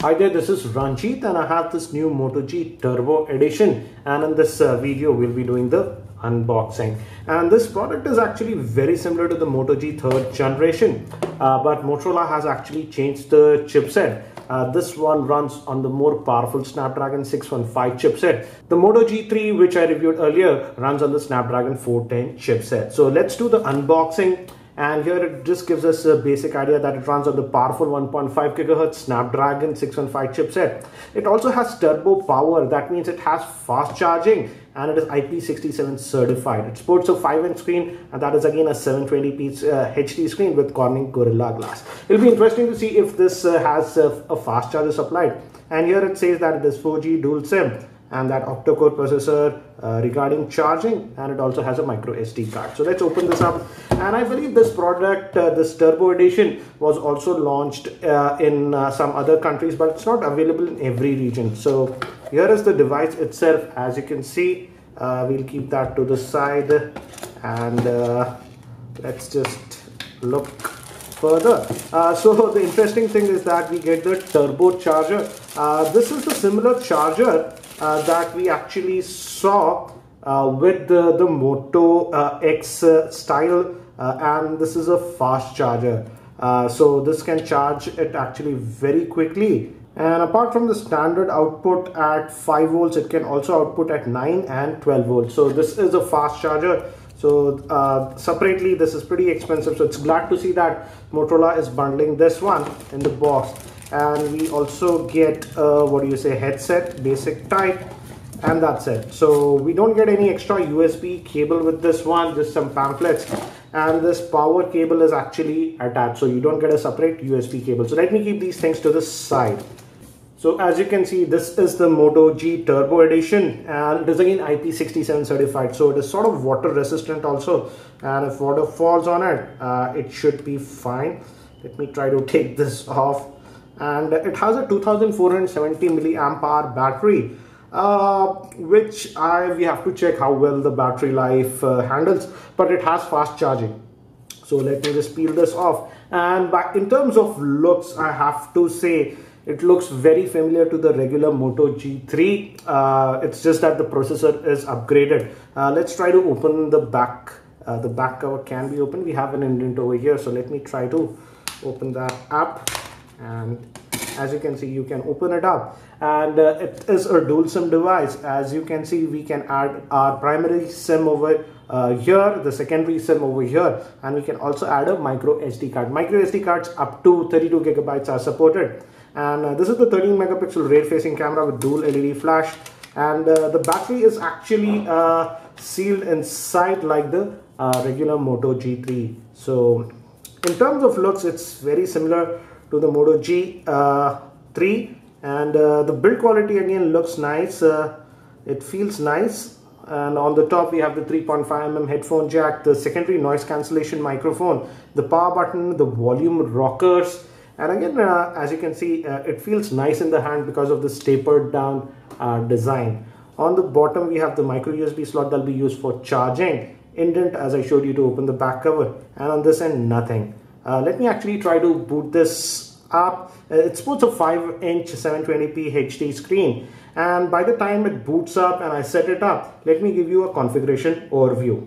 Hi there, this is Ranjit and I have this new Moto G Turbo Edition, and in this video we'll be doing the unboxing. And this product is actually very similar to the Moto G 3rd generation, but Motorola has actually changed the chipset. This one runs on the more powerful Snapdragon 615 chipset. The Moto G3, which I reviewed earlier, runs on the Snapdragon 410 chipset. So let's do the unboxing. And here it just gives us a basic idea that it runs on the powerful 1.5 GHz Snapdragon 615 chipset. It also has turbo power. That means it has fast charging and it is IP67 certified. It sports a 5-inch screen, and that is again a 720p HD screen with Corning Gorilla Glass. It'll be interesting to see if this has a fast charger supplied. And here it says that it is 4G dual SIM and that octa-core processor regarding charging, and it also has a micro SD card. So let's open this up. And I believe this product, this Turbo Edition, was also launched in some other countries, but it's not available in every region. So here is the device itself. As you can see, we'll keep that to the side, and let's just look further. So the interesting thing is that we get the turbo charger. This is the similar charger that we actually saw with the Moto X style, and this is a fast charger. So this can charge it actually very quickly. And apart from the standard output at 5 volts, it can also output at 9 and 12 volts. So this is a fast charger. So separately, this is pretty expensive. So it's glad to see that Motorola is bundling this one in the box. And we also get headset, basic type, and that's it. So we don't get any extra USB cable with this one, just some pamphlets. And this power cable is actually attached, so you don't get a separate USB cable. So let me keep these things to the side. So as you can see, this is the Moto G Turbo Edition, and it is again IP67 certified. So it is sort of water resistant also, and if water falls on it, it should be fine. Let me try to take this off. And it has a 2470 milliamp hour battery, which we have to check how well the battery life handles, but it has fast charging. So let me just peel this off. And in terms of looks, I have to say it looks very familiar to the regular Moto G3. It's just that the processor is upgraded. Let's try to open the back. The back cover can be opened. We have an indent over here, so let me try to open that up. And as you can see, you can open it up, and it is a dual SIM device. As you can see, we can add our primary SIM over here, the secondary SIM over here, and we can also add a micro SD card. Micro SD cards up to 32 gigabytes are supported. And this is the 13 megapixel rear facing camera with dual LED flash, and the battery is actually sealed inside like the regular Moto G3. So in terms of looks, it's very similar to the Moto G3, and the build quality again looks nice. It feels nice. And on the top we have the 3.5mm headphone jack, the secondary noise cancellation microphone, the power button, the volume rockers, and again as you can see, it feels nice in the hand because of this tapered down design. On the bottom we have the micro USB slot that will be used for charging, indent as I showed you to open the back cover, and on this end nothing. Let me actually try to boot this up. It sports a 5-inch 720p HD screen, and by the time it boots up and I set it up, let me give you a configuration overview.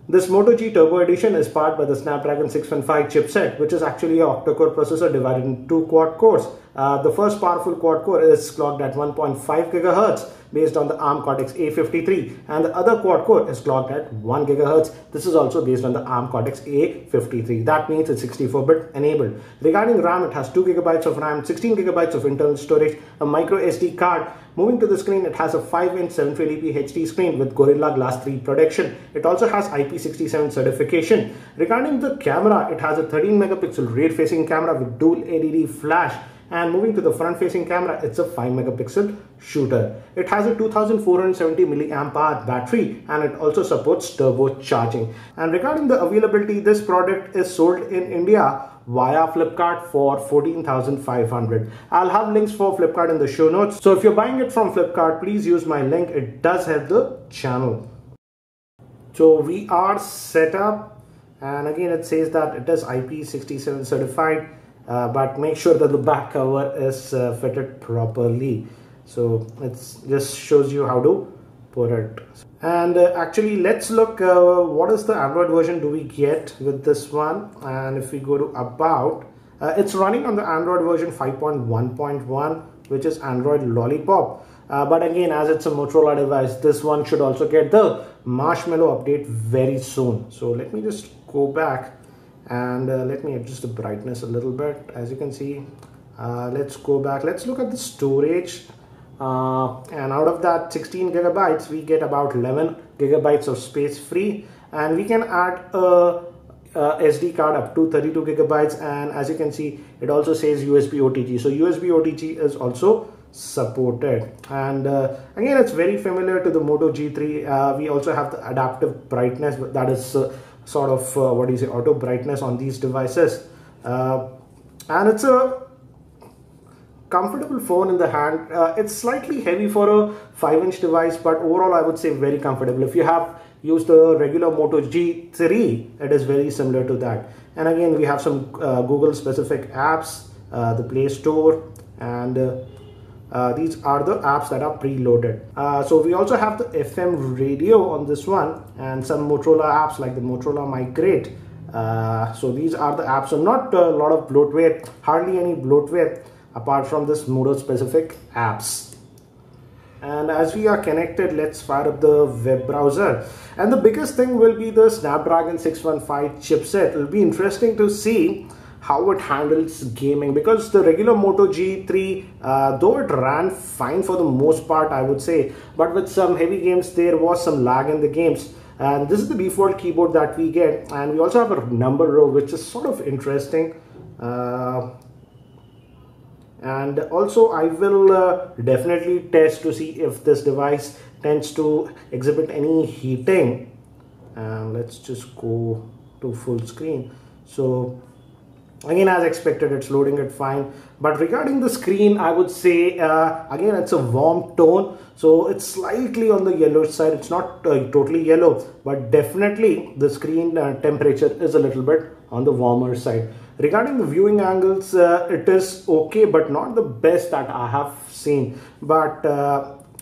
This Moto G Turbo Edition is powered by the Snapdragon 615 chipset, which is actually an octa-core processor divided into 2 quad cores. The first powerful quad core is clocked at 1.5 GHz based on the ARM Cortex-A53, and the other quad core is clocked at 1 GHz. This is also based on the ARM Cortex-A53. That means it's 64-bit enabled. Regarding RAM, it has 2 GB of RAM, 16 GB of internal storage, a micro SD card. Moving to the screen, it has a 5-inch 720p HD screen with Gorilla Glass 3 protection. It also has IP67 certification. Regarding the camera, it has a 13 megapixel rear facing camera with dual LED flash. And moving to the front facing camera, it's a 5 megapixel shooter. It has a 2470 milliamp hour battery, and it also supports turbo charging. And regarding the availability, this product is sold in India via Flipkart for 14,500. I'll have links for Flipkart in the show notes. So if you're buying it from Flipkart, please use my link. It does help the channel. So we are set up, and again it says that it is IP67 certified. but make sure that the back cover is fitted properly. So it just shows you how to put it. And actually, let's look what is the Android version do we get with this one. And if we go to about, it's running on the Android version 5.1.1, which is Android Lollipop. But again, as it's a Motorola device, this one should also get the Marshmallow update very soon. So let me just go back and let me adjust the brightness a little bit. As you can see, let's go back. Let's look at the storage. And out of that 16 gigabytes, we get about 11 gigabytes of space free, and we can add a SD card up to 32 gigabytes. And as you can see, it also says USB OTG, so USB OTG is also supported. And again, it's very familiar to the Moto G3. We also have the adaptive brightness, that is sort of what do you say, auto brightness on these devices. And it's a comfortable phone in the hand. It's slightly heavy for a 5-inch device, but overall I would say very comfortable. If you have used the regular Moto G3, it is very similar to that. And again, we have some Google specific apps, the Play Store, and these are the apps that are preloaded. So we also have the FM radio on this one, and some Motorola apps like the Motorola Migrate. So these are the apps. So not a lot of bloatware, hardly any bloatware apart from this Moto specific apps. And as we are connected, let's fire up the web browser. And the biggest thing will be the Snapdragon 615 chipset. It will be interesting to see how it handles gaming, because the regular Moto G3, though it ran fine for the most part, I would say, but with some heavy games there was some lag in the games. And this is the default keyboard that we get, and we also have a number row, which is sort of interesting. And also I will definitely test to see if this device tends to exhibit any heating. And let's just go to full screen. So again, as expected, it's loading it fine. But regarding the screen, I would say again, it's a warm tone, so it's slightly on the yellow side. It's not totally yellow, but definitely the screen temperature is a little bit on the warmer side. Regarding the viewing angles, it is okay, but not the best that I have seen. But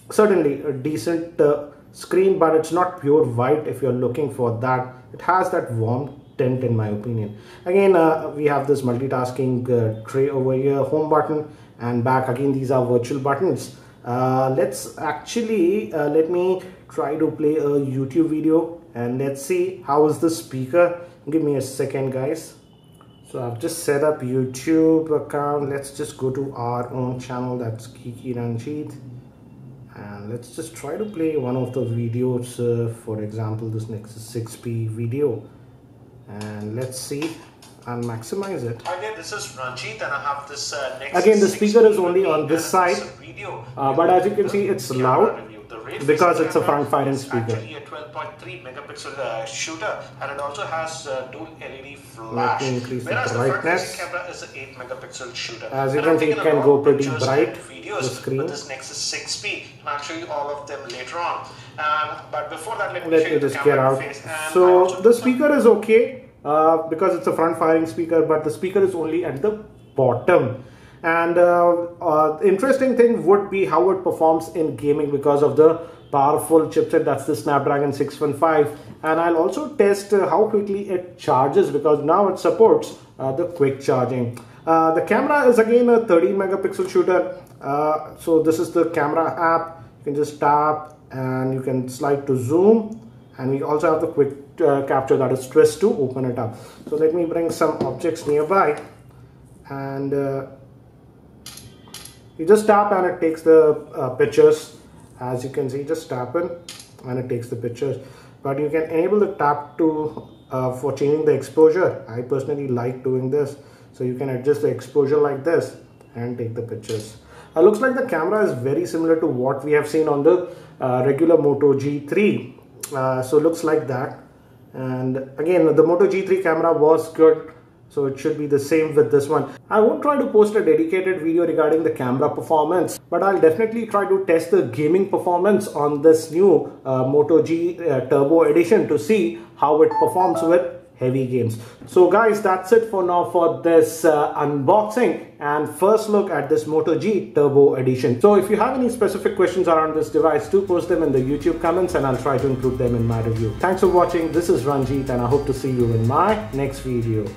certainly a decent screen, but it's not pure white if you're looking for that. It has that warm tint in my opinion. Again, we have this multitasking tray over here, home button and back. Again, these are virtual buttons. Let's actually, let me try to play a YouTube video and let's see how is the speaker. Give me a second, guys. So I've just set up YouTube account. Let's just go to our own channel, that's Kiki Ranjit, and let's just try to play one of the videos, for example this Nexus 6P video, and let's see and maximize it. Again, this is Ranjit and I have this Nexus. Again, the speaker is only on this side, but as you can see, it's loud because it's a front-firing speaker. Actually a 12.3 megapixel shooter, and it also has dual LED flash. Whereas the front-facing camera is an 8 megapixel shooter. As you can see, it can go pretty bright. Videos with this Nexus 6P, and I'll show you all of them later on. But before that, let me just get out. So the speaker is okay because it's a front-firing speaker, but the speaker is only at the bottom. And interesting thing would be how it performs in gaming because of the powerful chipset, that's the Snapdragon 615. And I'll also test how quickly it charges, because now it supports the quick charging. The camera is again a 13 megapixel shooter. So this is the camera app. You can just tap and you can slide to zoom, and we also have the quick capture, that is twist to open it up. So let me bring some objects nearby, and you just tap and it takes the pictures. As you can see, just tap in and it takes the pictures. But you can enable the tap to for changing the exposure. I personally like doing this. So you can adjust the exposure like this and take the pictures. Looks like the camera is very similar to what we have seen on the regular Moto G3. So looks like that. And again, the Moto G3 camera was good, so it should be the same with this one. I won't try to post a dedicated video regarding the camera performance, but I'll definitely try to test the gaming performance on this new Moto G Turbo Edition to see how it performs with heavy games. So guys, that's it for now for this unboxing and first look at this Moto G Turbo Edition. So if you have any specific questions around this device, do post them in the YouTube comments and I'll try to include them in my review. Thanks for watching. This is Ranjit and I hope to see you in my next video.